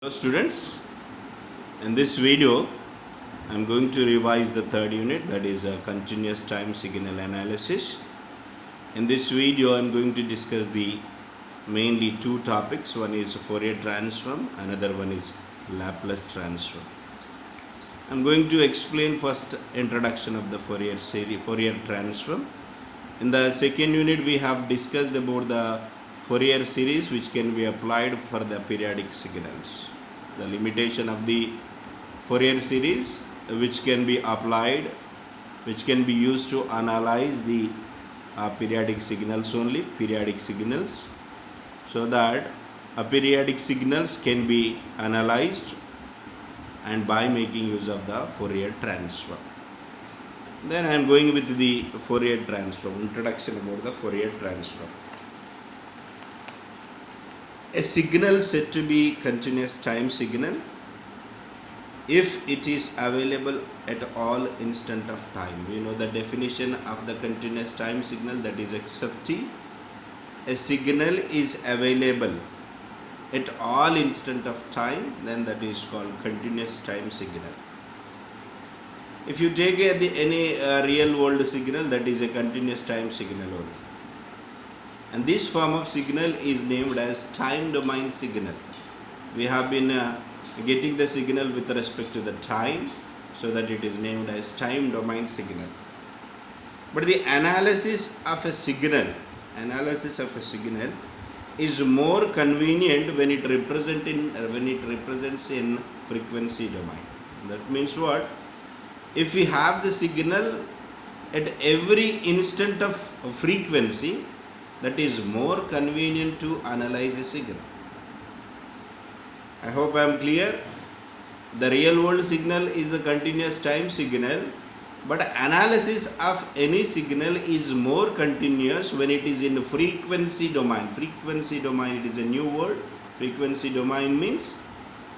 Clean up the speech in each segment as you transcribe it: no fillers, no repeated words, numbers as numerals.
Hello students, in this video I am going to revise the third unit, that is a continuous time signal analysis. In this video I am going to discuss the mainly two topics. One is Fourier transform, another one is Laplace transform. I am going to explain first introduction of the Fourier transform. In the second unit we have discussed about the Fourier series which can be applied for the periodic signals. The limitation of the Fourier series which can be applied, which can be used to analyze the periodic signals only, periodic signals, so that periodic signals can be analyzed and by making use of the Fourier transform. Then I am going with the Fourier transform, introduction about the Fourier transform. A signal said to be continuous time signal if it is available at all instant of time. We know the definition of the continuous time signal, that is x of t. A signal is available at all instant of time, then that is called continuous time signal. If you take any real world signal, that is a continuous time signal only. And this form of signal is named as time domain signal. We have been getting the signal with respect to the time, so that it is named as time domain signal. But the analysis of a signal is more convenient when it represents in frequency domain. That means what? If we have the signal at every instant of frequency, that is more convenient to analyze a signal. I hope I am clear. The real world signal is a continuous time signal, but analysis of any signal is more continuous when it is in frequency domain. Frequency domain, it is a new word. Frequency domain means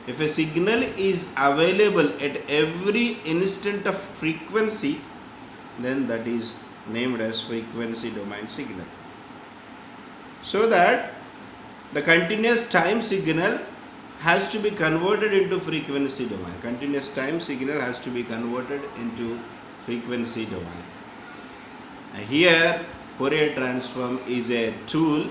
if a signal is available at every instant of frequency, then that is named as frequency domain signal. So that the continuous time signal has to be converted into frequency domain. Continuous time signal has to be converted into frequency domain. Here Fourier transform is a tool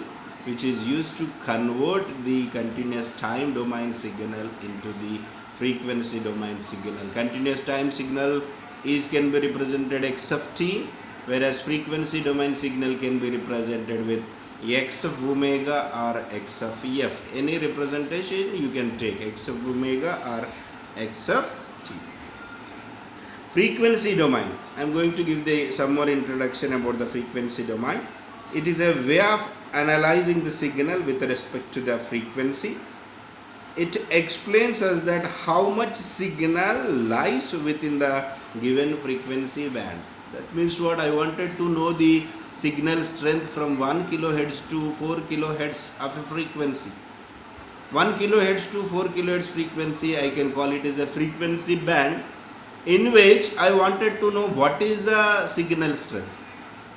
which is used to convert the continuous time domain signal into the frequency domain signal. Continuous time signal can be represented x of t, whereas frequency domain signal can be represented with x of omega or x of f. Any representation you can take, x of omega or x of t. Frequency domain. I am going to give some more introduction about the frequency domain. It is a way of analyzing the signal with respect to the frequency. It explains us that how much signal lies within the given frequency band. That means what? I wanted to know the signal strength from 1 kHz to 4 kHz of a frequency. 1 kHz to 4 kHz frequency, I can call it as a frequency band in which I wanted to know what is the signal strength.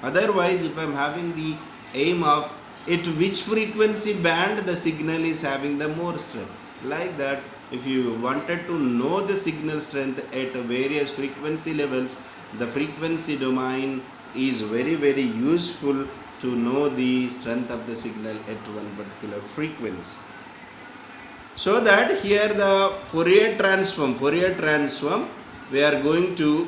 Otherwise, if I am having the aim of at which frequency band the signal is having the more strength, like that, if you wanted to know the signal strength at various frequency levels, the frequency domain is very useful to know the strength of the signal at one particular frequency. So that here the Fourier transform, we are going to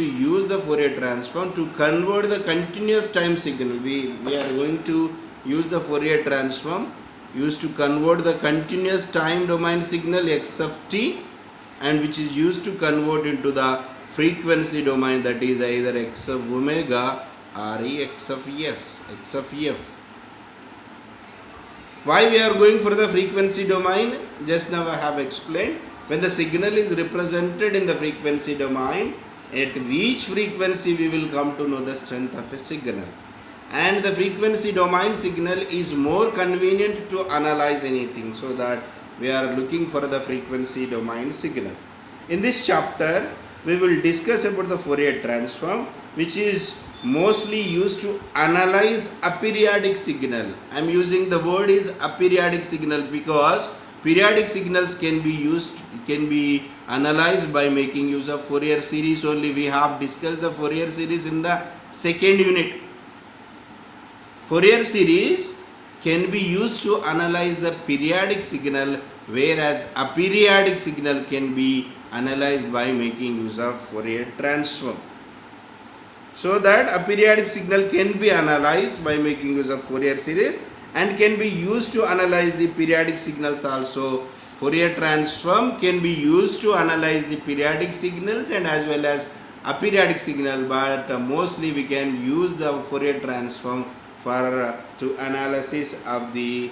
use the Fourier transform to convert the continuous time signal. We are going to use the Fourier transform used to convert the continuous time domain signal x of t, and which is used to convert into the frequency domain, that is either x of omega or x of f. Why we are going for the frequency domain? Just now I have explained. When the signal is represented in the frequency domain, at which frequency we will come to know the strength of a signal. And the frequency domain signal is more convenient to analyze anything, so that we are looking for the frequency domain signal. In this chapter, we will discuss about the Fourier transform, which is mostly used to analyze aperiodic signal. I am using the word is aperiodic signal because periodic signals can be analyzed by making use of Fourier series only. We have discussed the Fourier series in the second unit. Fourier series can be used to analyze the periodic signal, whereas aperiodic signal can be analyzed by making use of Fourier transform. So that aperiodic signal can be analyzed by making use of Fourier series and can be used to analyze the periodic signals also. Fourier transform can be used to analyze the periodic signals and as well as aperiodic signal, but mostly we can use the Fourier transform for to analysis of the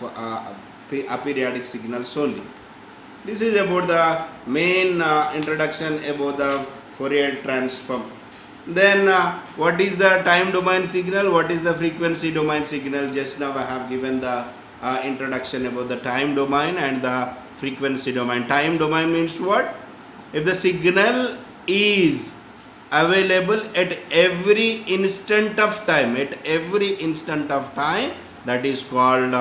aperiodic signals only. This is about the main introduction about the Fourier transform. Then what is the time domain signal, what is the frequency domain signal? Just now I have given the introduction about the time domain and the frequency domain. Time domain means what? If the signal is available at every instant of time, that is called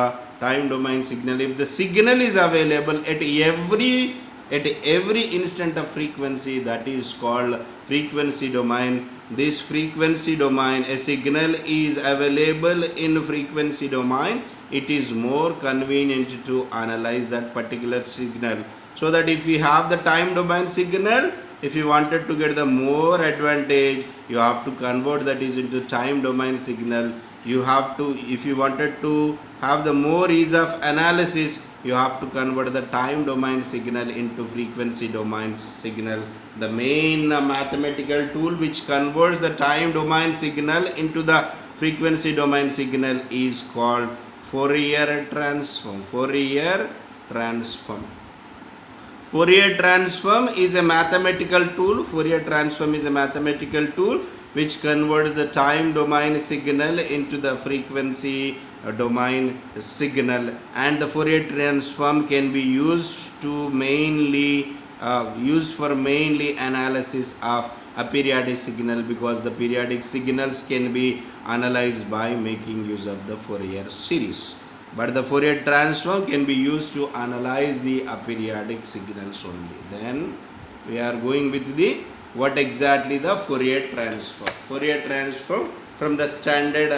time domain signal. If the signal is available at every instant of frequency, that is called frequency domain. This frequency domain, a signal is available in frequency domain, it is more convenient to analyze that particular signal. So that if we have the time domain signal, if you wanted to get the more advantage, you have to convert that is into time domain signal. You have to, if you wanted to have the more ease of analysis, you have to convert the time domain signal into frequency domain signal. The main mathematical tool which converts the time domain signal into the frequency domain signal is called Fourier transform. Fourier transform. Fourier transform is a mathematical tool. Fourier transform is a mathematical tool which converts the time domain signal into the frequency domain signal, and the Fourier transform can be used to mainly analysis of a periodic signal, because the periodic signals can be analyzed by making use of the Fourier series. But the Fourier transform can be used to analyze the aperiodic signals only. Then we are going with the what exactly the Fourier transform. Fourier transform from the standard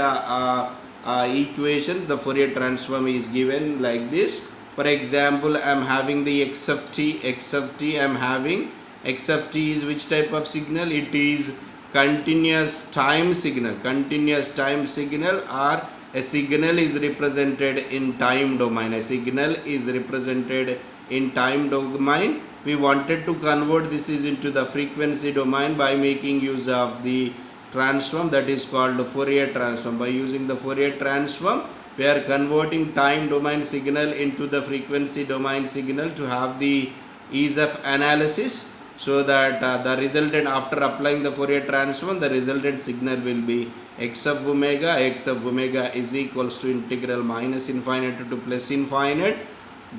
equation, the Fourier transform is given like this. For example, I am having the x of t. X of t is which type of signal? It is continuous time signal. Continuous time signal, or a signal is represented in time domain. A signal is represented in time domain. We wanted to convert this is into the frequency domain by making use of the transform, that is called the Fourier transform. By using the Fourier transform, we are converting time domain signal into the frequency domain signal to have the ease of analysis, so that the resultant, after applying the Fourier transform, the resultant signal will be x of omega. X of omega is equals to integral minus infinite to plus infinite.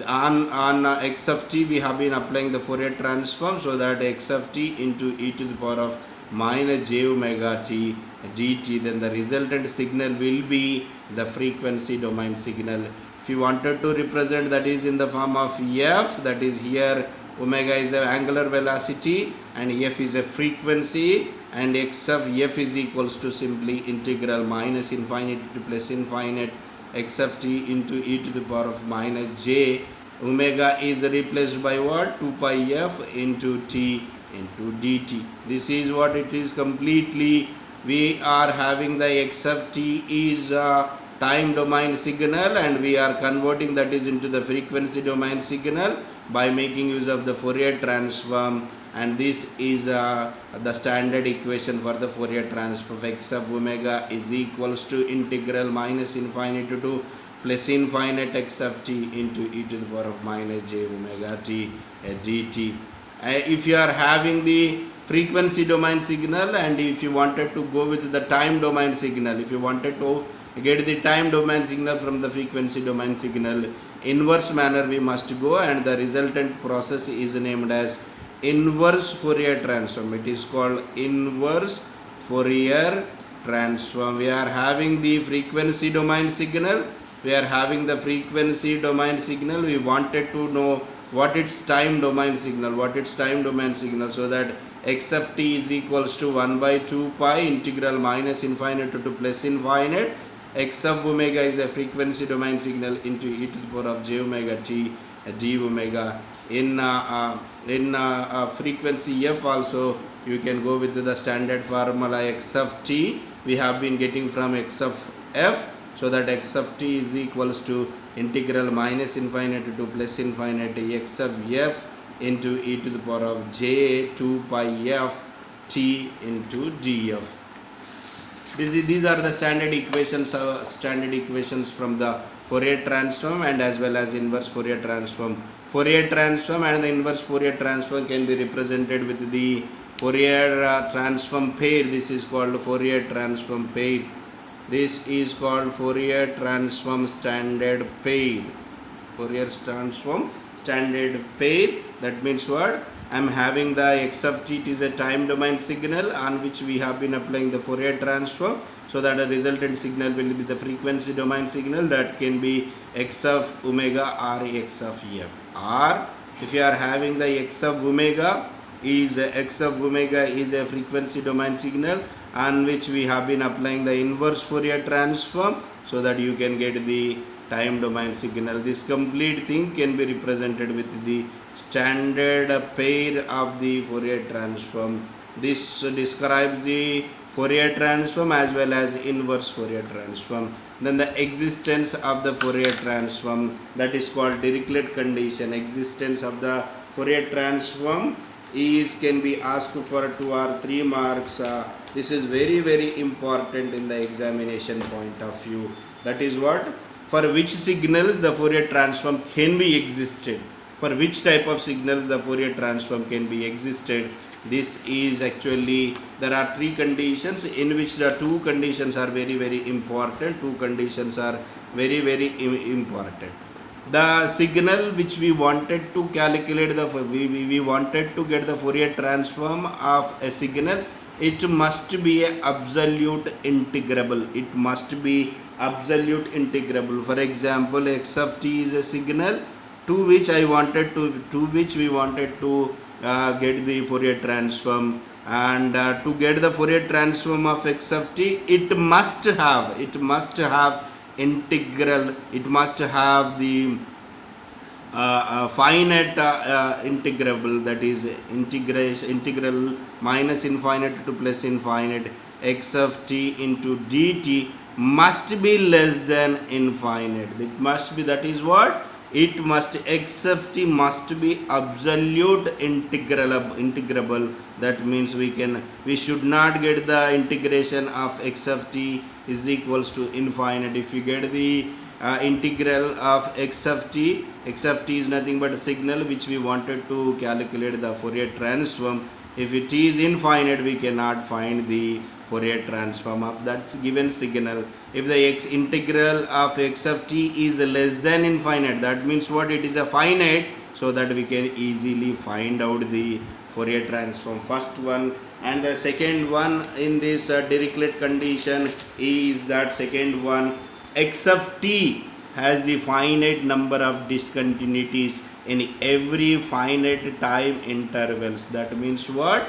On x of t we have been applying the Fourier transform, so that x of t into e to the power of minus j omega t dt, then the resultant signal will be the frequency domain signal. If you wanted to represent, that is in the form of f, that is here omega is the angular velocity and f is a frequency, and x of f is equals to simply integral minus infinite to plus infinite x of t into e to the power of minus j. Omega is replaced by what? 2 pi f into t into dt. This is what it is completely. We are having the x of t is time domain signal, and we are converting that is into the frequency domain signal by making use of the Fourier transform, and this is the standard equation for the Fourier transform. X of omega is equals to integral minus infinite to plus infinite x of t into e to the power of minus j omega t dt. If you are having the frequency domain signal, and if you wanted to go with the time domain signal, if you wanted to get the time domain signal from the frequency domain signal, inverse manner we must go, and the resultant process is named as inverse Fourier transform. It is called inverse Fourier transform. We are having the frequency domain signal, we are having the frequency domain signal. We wanted to know what its time domain signal, so that x of t is equals to 1 by 2 pi integral minus infinite to plus infinite. X of omega is a frequency domain signal into e to the power of j omega t d omega. In frequency f also, you can go with the standard formula x of t we have been getting from x of f, so that x of t is equals to integral minus infinite to plus infinite x of f into e to the power of j 2 pi f t into df. These are the standard equations from the Fourier transform and as well as inverse Fourier transform. Fourier transform and the inverse Fourier transform can be represented with the Fourier transform pair. This is called Fourier transform pair. This is called Fourier transform standard pair. Fourier transform standard pair. That means what? I am having the x of t, it is a time domain signal on which we have been applying the Fourier transform, so that the resultant signal will be the frequency domain signal, that can be x of omega or x of f. Or if you are having the x of omega is a frequency domain signal on which we have been applying the inverse Fourier transform, so that you can get the time domain signal. This complete thing can be represented with the standard pair of the Fourier transform. This describes the Fourier transform as well as inverse Fourier transform. Then the existence of the Fourier transform, that is called Dirichlet condition. Existence of the Fourier transform can be asked for 2 or 3 marks. This is very important in the examination point of view. That is what? For which signals the Fourier transform can be existed. For which type of signals the Fourier transform can be existed. This is actually, there are 3 conditions in which the 2 conditions are very important. 2 conditions are very important. The signal which we wanted to calculate, we wanted to get the Fourier transform of a signal, it must be a absolute integrable. It must be absolute integrable. For example, x of t is a signal to which we wanted to get the Fourier transform, and to get the Fourier transform of x of t, it must have integral, it must have the finite integrable, that is integral minus infinite to plus infinite x of t into dt must be less than infinite. It must be, that is what? It must, x of t must be absolute integrable. That means we should not get the integration of x of t is equals to infinite. If we get the integral of x of t is nothing but a signal which we wanted to calculate the Fourier transform. If it is infinite, we cannot find the Fourier transform of that given signal. If the integral of x of t is less than infinite, that means what? It is a finite, so that we can easily find out the Fourier transform. First one. And the second one in this Dirichlet condition is that second one, x of t has the finite number of discontinuities in every finite time intervals. That means what?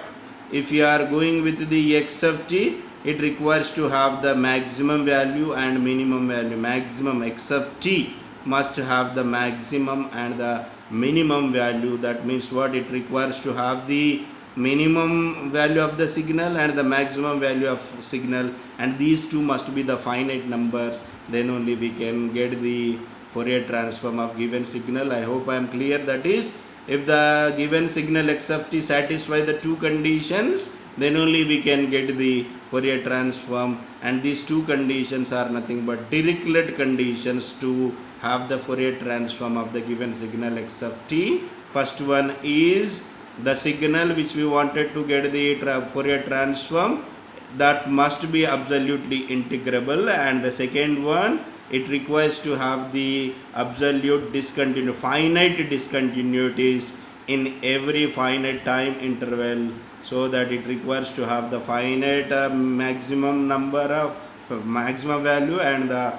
If you are going with the x of t, it requires to have the maximum value and minimum value. Maximum x of t must have the maximum and the minimum value. That means what? It requires to have the minimum value of the signal and the maximum value of signal, and these two must be the finite numbers. Then only we can get the Fourier transform of given signal. I hope I am clear. That is, if the given signal x of t satisfy the 2 conditions, then only we can get the Fourier transform, and these 2 conditions are nothing but Dirichlet conditions to have the Fourier transform of the given signal x of t. First one is the signal which we wanted to get the Fourier transform, that must be absolutely integrable, and the second one, it requires to have the absolute finite discontinuities in every finite time interval, so that it requires to have the finite maximum number of maximum value and the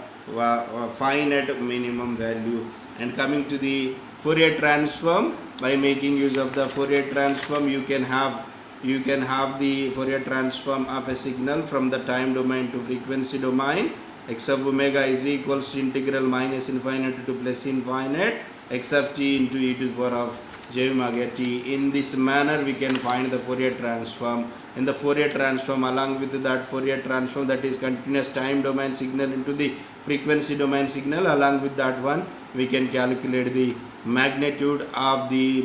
finite minimum value. And coming to the Fourier transform, by making use of the Fourier transform, you can have the Fourier transform of a signal from the time domain to frequency domain. X of omega is equals to integral minus infinite to plus infinite x of t into e to the power of j omega t. In this manner we can find the Fourier transform. In the Fourier transform, along with that Fourier transform, that is continuous time domain signal into the frequency domain signal, along with that one we can calculate the magnitude of the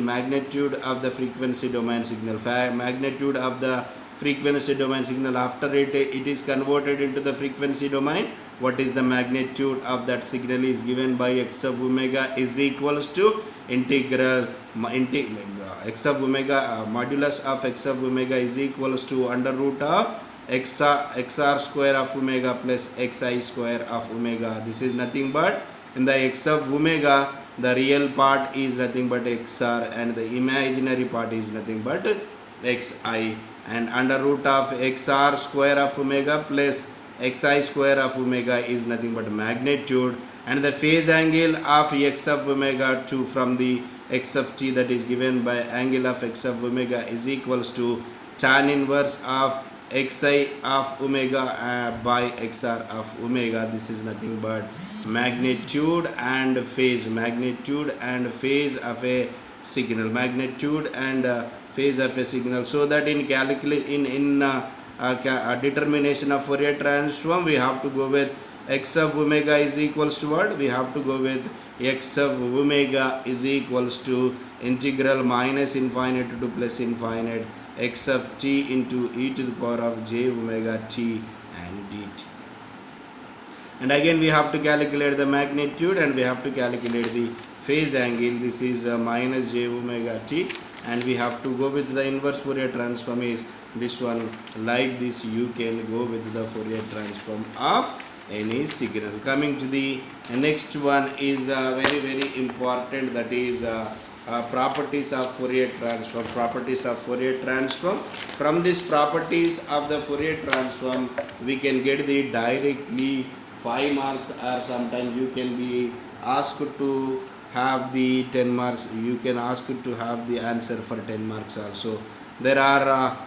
frequency domain signal. Magnitude of the frequency domain signal, after it is converted into the frequency domain, what is the magnitude of that signal is given by x of omega is equals to integral x of omega modulus of x of omega is equals to under root of xr square of omega plus xi square of omega. This is nothing but, in the x of omega the real part is nothing but xr and the imaginary part is nothing but xi, and under root of xr square of omega plus xi square of omega is nothing but magnitude, and the phase angle of x of omega to from the x of t, that is given by angle of x of omega is equals to tan inverse of xi of omega by xr of omega. This is nothing but magnitude and phase of a signal, phase of a signal. So that in determination of Fourier transform, we have to go with x of omega is equals to what? We have to go with x of omega is equals to integral minus infinite to plus infinite x of t into e to the power of j omega t and dt. And again we have to calculate the magnitude and we have to calculate the phase angle. This is minus j omega t, and we have to go with the inverse Fourier transform is this one. Like this you can go with the Fourier transform of any signal. Coming to the next one is very very important, that is properties of Fourier transform. From these properties of the Fourier transform we can get the directly 5 marks, or sometimes you can be asked to have the 10 marks. You can ask to have the answer for 10 marks also. There are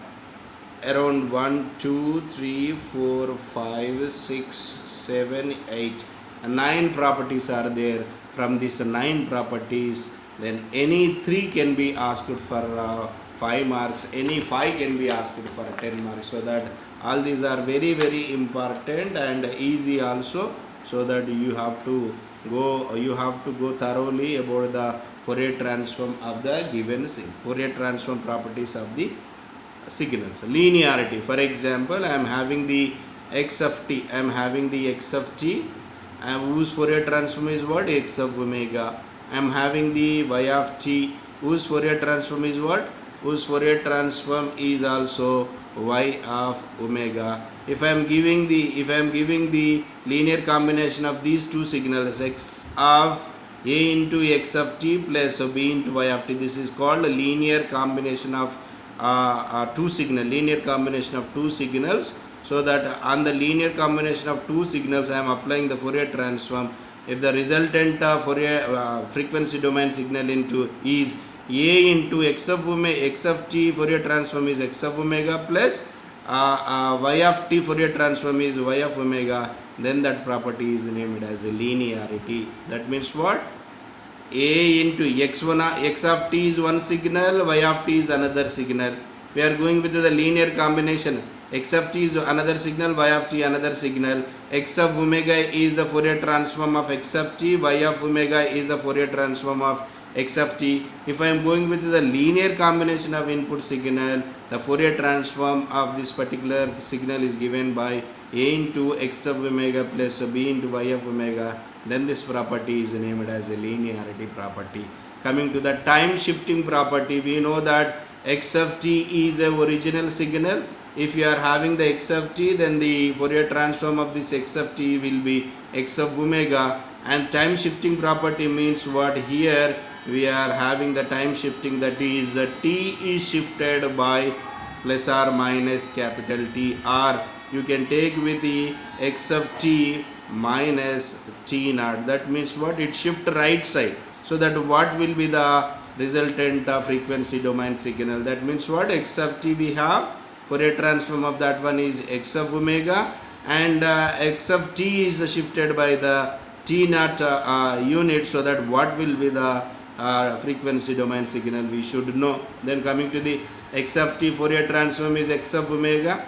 around 1 2 3 4 5 6 7 8 9 properties are there. From these 9 properties, then any 3 can be asked for 5 marks, any 5 can be asked for 10 marks. So that all these are very very important and easy also, so that you have to go thoroughly about the Fourier transform of the given Fourier transform properties of the signals. Linearity, for example, I am having the x of t, and whose Fourier transform is what? X of omega. I am having the y of t, whose Fourier transform is what? Whose Fourier transform is also y of omega. If I am giving the linear combination of these two signals, x of a into x of t plus b into y of t, this is called a linear combination of two signals. So that on the linear combination of two signals I am applying the Fourier transform. If the resultant Fourier frequency domain signal into is a into x of t, Fourier transform is x of omega plus y of t Fourier transform is y of omega, then that property is named as a linearity. That means what? A into x of t is one signal, y of t is another signal. We are going with the linear combination. X of t is another signal, y of t another signal. X of omega is the Fourier transform of x of t, y of omega is the Fourier transform of x of t. If I am going with the linear combination of input signal, the Fourier transform of this particular signal is given by a into x of omega plus b into y of omega, then this property is named as a linearity property. Coming to the time shifting property, we know that x of t is a original signal. If you are having the x of t, then the Fourier transform of this x of t will be x of omega. And time shifting property means what? Here we are having the time shifting, that is t is shifted by plus or minus capital T, or you can take with the x of t minus t naught. That means what? It shift right side. So that what will be the resultant frequency domain signal? That means what? X of t we have, Fourier transform of that one is x of omega, and x of t is shifted by the t naught unit. So that what will be the frequency domain signal we should know. Then coming to the x of t, Fourier transform is x of omega.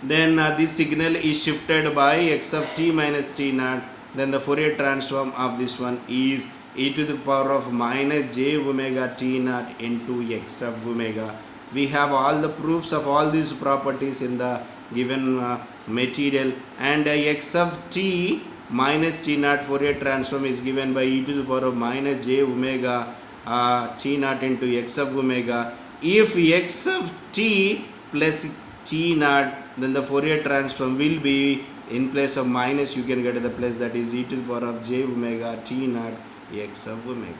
Then this signal is shifted by x of t minus t naught. Then the Fourier transform of this one is e to the power of minus j omega t naught into x of omega. We have all the proofs of all these properties in the given material, and x of t minus t naught Fourier transform is given by e to the power of minus j omega t naught into x of omega. If x of t plus t naught, then the Fourier transform will be, in place of minus you can get the plus, that is e to the power of j omega t naught x of omega.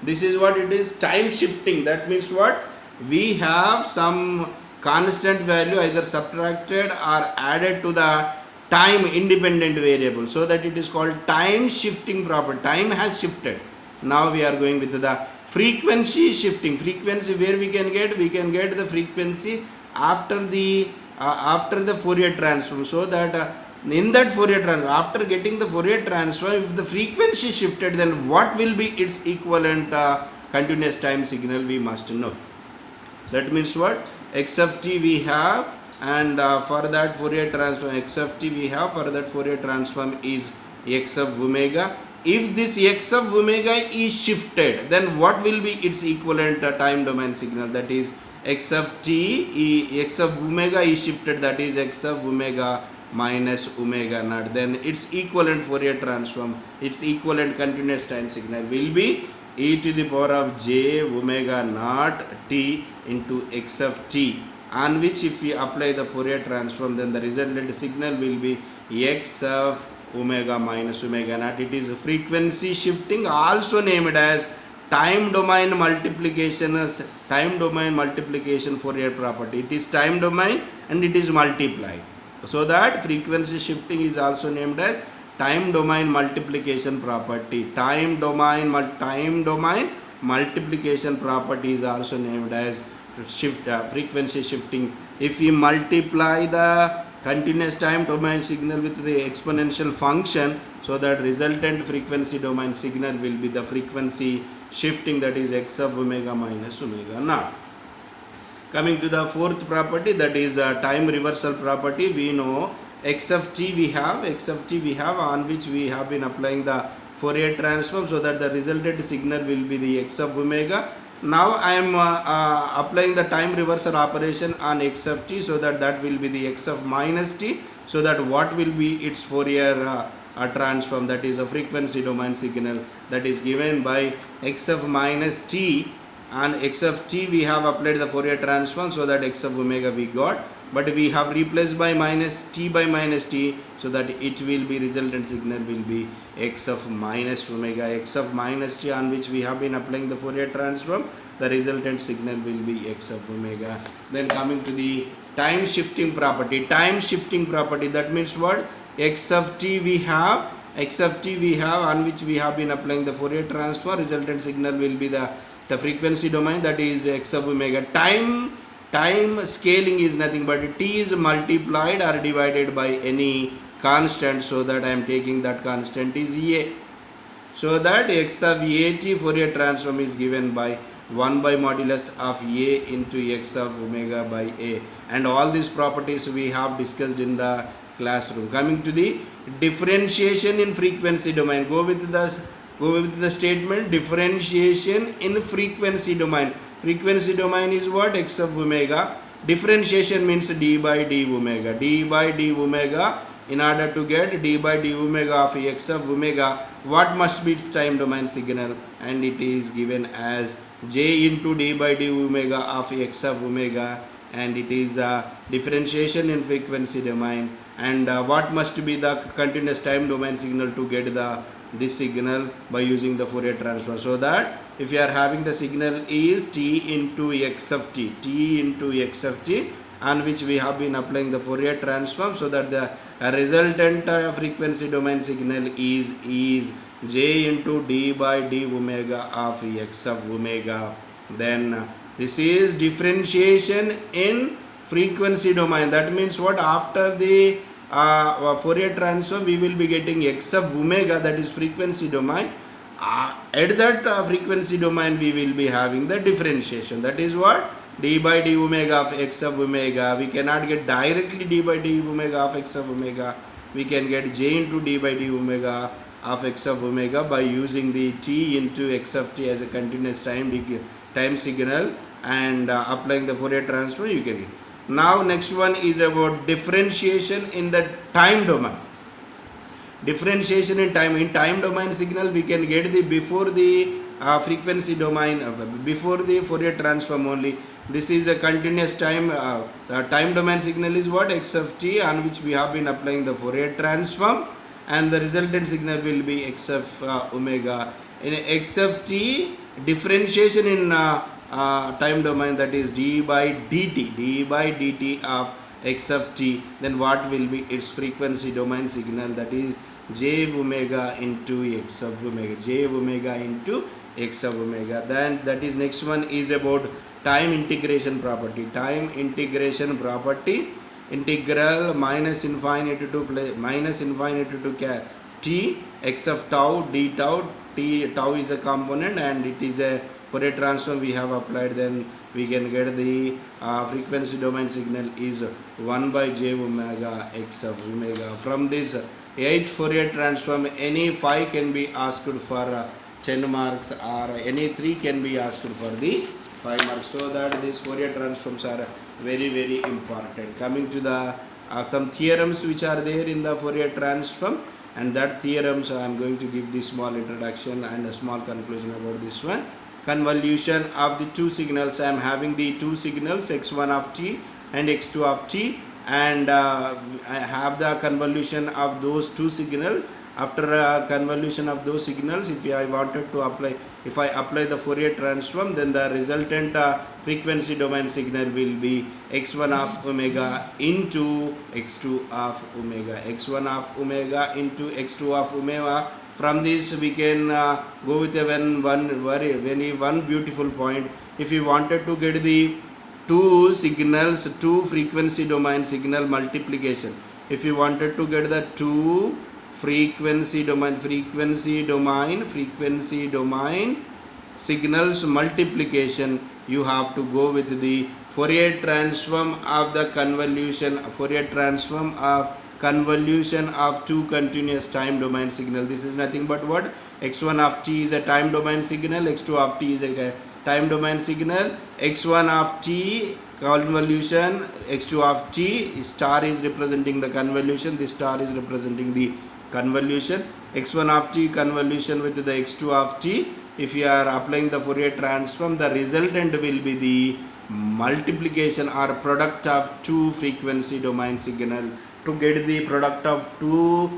This is what it is, time shifting. That means what? We have some constant value either subtracted or added to the time independent variable, so that it is called time shifting property. Time has shifted. Now we are going with the frequency shifting. Frequency, where we can get the frequency after the Fourier transform. So that in that Fourier transform, after getting the Fourier transform, if the frequency shifted, then what will be its equivalent continuous time signal we must know. That means what? X of t we have, and for that Fourier transform, x of t we have, for that Fourier transform is x of omega. If this x of omega is shifted, then what will be its equivalent time domain signal? That is x of t, x of omega is shifted, that is x of omega minus omega naught. Then its equivalent Fourier transform, its equivalent continuous time signal will be e to the power of j omega naught t into x of t, on which if we apply the Fourier transform, then the resultant signal will be x of omega minus omega naught. It is frequency shifting, also named as time domain multiplication Fourier property. It is time domain and it is multiplied. So that frequency shifting is also named as time domain multiplication property. Time domain multiplication property is also named as frequency shifting. If we multiply the continuous time domain signal with the exponential function, so that resultant frequency domain signal will be the frequency shifting, that is x of omega minus omega naught. Coming to the fourth property, that is time reversal property. We know x of t we have, on which we have been applying the Fourier transform, so that the resultant signal will be the x of omega. Now I am applying the time reversal operation on x of t, so that will be the x of minus t. So that what will be its Fourier transform, that is a frequency domain signal, that is given by x of minus t. On x of t we have applied the Fourier transform, so that x of omega we got, but we have replaced by minus t by minus t, so that it will be resultant signal will be x of minus omega. X of minus t, on which we have been applying the Fourier transform, the resultant signal will be x of omega. Then coming to the time shifting property. That means what? X of t we have, on which we have been applying the Fourier transform, resultant signal will be the frequency domain, that is x of omega. Time scaling is nothing but t is multiplied or divided by any constant, so that I am taking that constant is a. So that x of at Fourier transform is given by 1 by modulus of a into x of omega by a, and all these properties we have discussed in the classroom. Coming to the differentiation in frequency domain, go with the statement differentiation in frequency domain. Frequency domain is what? X of omega. Differentiation means d by d omega. In order to get d by d omega of x of omega, what must be its time domain signal? And it is given as j into d by d omega of x of omega, and it is differentiation in frequency domain. And what must be the continuous time domain signal to get this signal by using the Fourier transform? So that if you are having the signal is t into x of t, on which we have been applying the Fourier transform, so that the a resultant frequency domain signal is j into d by d omega of x of omega. Then this is differentiation in frequency domain. That means what? After the Fourier transform, we will be getting x of omega, that is frequency domain. At that frequency domain, we will be having the differentiation. That is what? D by d omega of x of omega. We cannot get directly d by d omega of x of omega. We can get j into d by d omega of x of omega by using the t into x of t as a continuous time signal, and applying the Fourier transform, you can get. Now next one is about differentiation in the time domain. Differentiation in time domain signal, we can get the before the frequency domain, before the Fourier transform only. This is a continuous time time domain signal is what? X of t, on which we have been applying the Fourier transform, and the resultant signal will be x of omega. In x of t, differentiation in time domain, that is d by dt of x of t, then what will be its frequency domain signal? That is j omega into x of omega, j omega into x of omega. Then that is next one is about time integration property. Time integration property, integral minus infinity to t x of tau d tau. Tau is a component and it is a Fourier transform we have applied. Then we can get the frequency domain signal is 1 by j omega x of omega. From this 8 Fourier transform, any 5 can be asked for 10 marks, or any 3 can be asked for the 5 marks. So that these Fourier transforms are very important. Coming to the some theorems which are there in the Fourier transform, and that theorems I am going to give the small introduction and a small conclusion about this one. Convolution of the two signals. I am having the two signals x1 of t and x2 of t, and I have the convolution of those two signals. After convolution of those signals, if I wanted to apply, if I apply the Fourier transform, then the resultant frequency domain signal will be x1 of omega into x2 of omega, x1 of omega into x2 of omega. From this we can go with a one beautiful point. If you wanted to get the two signals, two frequency domain signal multiplication, if you wanted to get the two frequency domain signals multiplication, you have to go with the Fourier transform of the convolution, Fourier transform of convolution of two continuous time domain signal. This is nothing but what? x1 of t is a time domain signal, x2 of t is a time domain signal. x1 of t convolution, x2 of t, star is representing the convolution, this star is representing the convolution. x1 of t convolution with the x2 of t. If you are applying the Fourier transform, the resultant will be the multiplication or product of two frequency domain signal. To get the product of two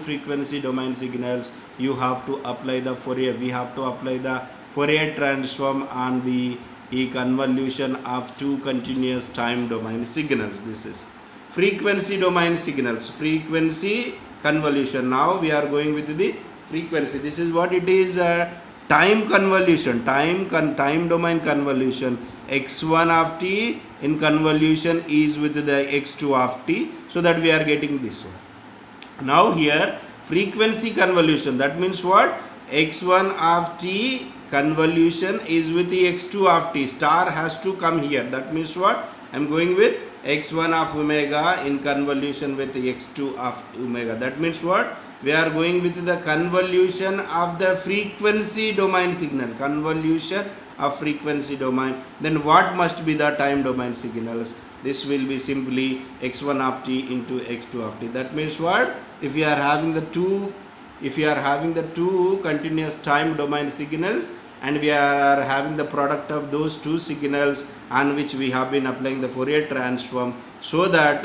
frequency domain signals, you have to apply the Fourier. We have to apply the Fourier transform on the convolution of two continuous time domain signals. This is frequency domain signals, frequency convolution. Now we are going with the frequency. This is what it is. Time convolution, time domain convolution. x1 of t in convolution is with the x2 of t, so that we are getting this one. Now here frequency convolution, that means what? x1 of t convolution is with the x2 of t, star has to come here. That means what? I am going with x1 of omega in convolution with the x2 of omega. That means what? We are going with the convolution of the frequency domain signal, convolution of frequency domain. Then what must be the time domain signals? This will be simply x1 of t into x2 of t. That means what? If you are having the two continuous time domain signals, and we are having the product of those two signals on which we have been applying the Fourier transform, so that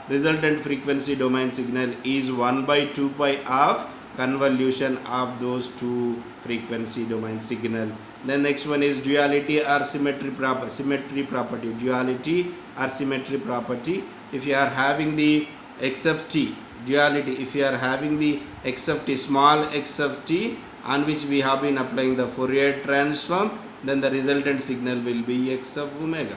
resultant frequency domain signal is 1 by 2 pi of convolution of those two frequency domain signal. Then next one is duality or symmetry property. Duality or symmetry property. if you are having the x of t duality, if you are having the x of t, small x of t, on which we have been applying the Fourier transform, then the resultant signal will be x of omega.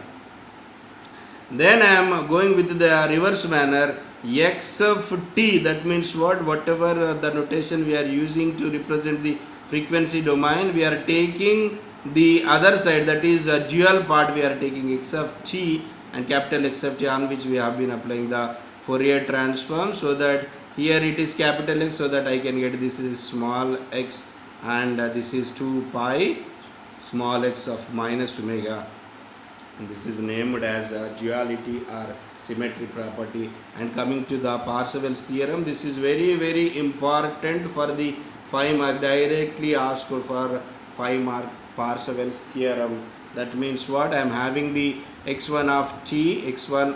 Then I am going with the reverse manner, x of t, that means what, whatever the notation we are using to represent the frequency domain, we are taking the other side, that is a dual part, we are taking x of t and capital X of t, on which we have been applying the Fourier transform, so that here it is capital X, so that I can get this is small x and this is 2 pi small x of minus omega, and this is named as duality or symmetry property. And coming to the Parseval's theorem, this is very important for the 5 mark, directly asked for 5 mark Parseval's theorem. That means what, I am having the x1 of t, x1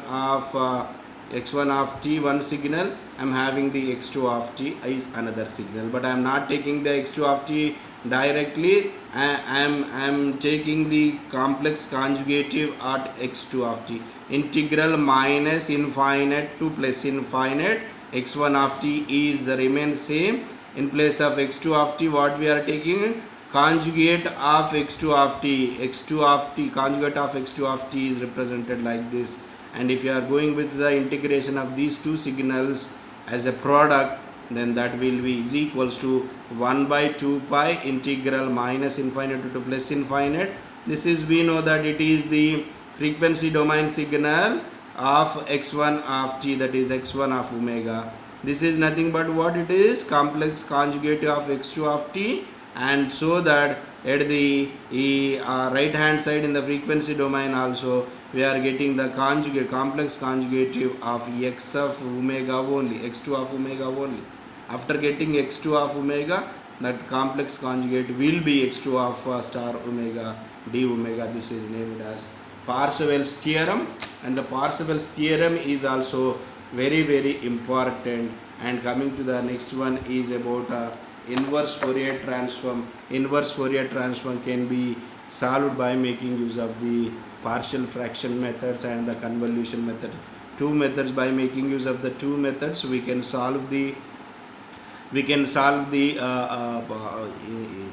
of t one signal, I am having the x2 of t is another signal, but I am not taking the x2 of t directly, I am taking the complex conjugative at x2 of t, integral minus infinite to plus infinite, x1 of t is remain same, in place of x2 of t what we are taking, conjugate of x2 of t, x2 of t, conjugate of x2 of t is represented like this. And if you are going with the integration of these two signals as a product, then that will be is equals to 1 by 2 pi integral minus infinite to plus infinite. This is, we know that it is the frequency domain signal of x1 of t, that is x1 of omega. This is nothing but what it is, complex conjugate of x2 of t, and so that at the right hand side in the frequency domain also we are getting the conjugate, complex conjugative of x of omega only, x2 of omega only. After getting x2 of omega, that complex conjugate will be x2 of star omega d omega. This is named as Parseval's theorem, and the Parseval's theorem is also very important. And coming to the next one is about inverse Fourier transform. Inverse Fourier transform can be solved by making use of the partial fraction methods and the convolution method. Two methods, by making use of the two methods we can solve the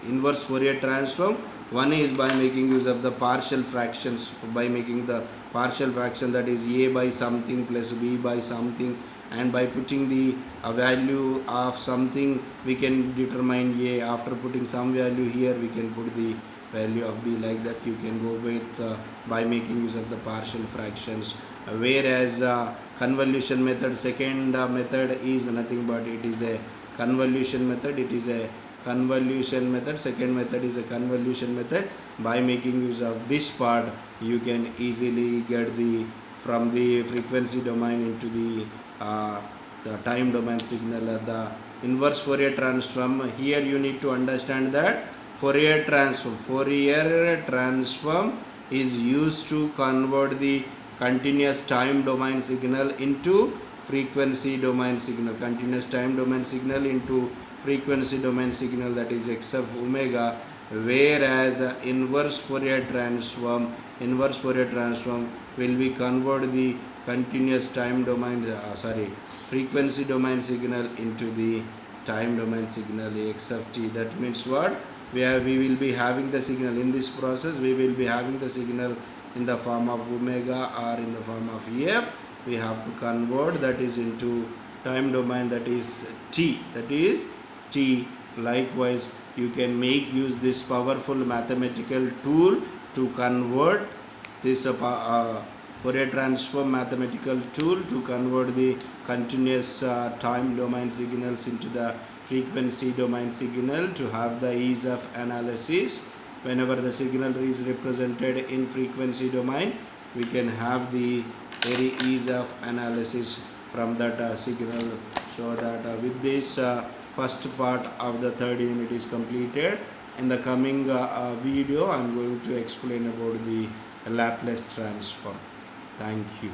inverse Fourier transform. One is by making use of the partial fractions, by making the partial fraction, that is a by something plus b by something, and by putting the value of something we can determine a. After putting some value here we can put the value of b, like that you can go with by making use of the partial fractions. Whereas convolution method, second method is nothing but it is a convolution method, it is a convolution method. Second method is a convolution method. By making use of this part you can easily get the from the frequency domain into the time domain signal. The inverse Fourier transform, here you need to understand that Fourier transform is used to convert the continuous time domain signal into frequency domain signal, continuous time domain signal into frequency domain signal, that is x of omega. Whereas inverse Fourier transform will be convert the continuous time domain frequency domain signal into the time domain signal x of t. That means what, we will be having the signal in this process, we will be having the signal in the form of omega or in the form of ef. We have to convert that is into time domain, that is t, Likewise you can make use this powerful mathematical tool to convert this Fourier transform mathematical tool to convert the continuous time domain signals into the frequency domain signal to have the ease of analysis. Whenever the signal is represented in frequency domain, we can have the very ease of analysis from that signal. So that with this first part of the third unit is completed. In the coming video I am going to explain about the Laplace transform. Thank you.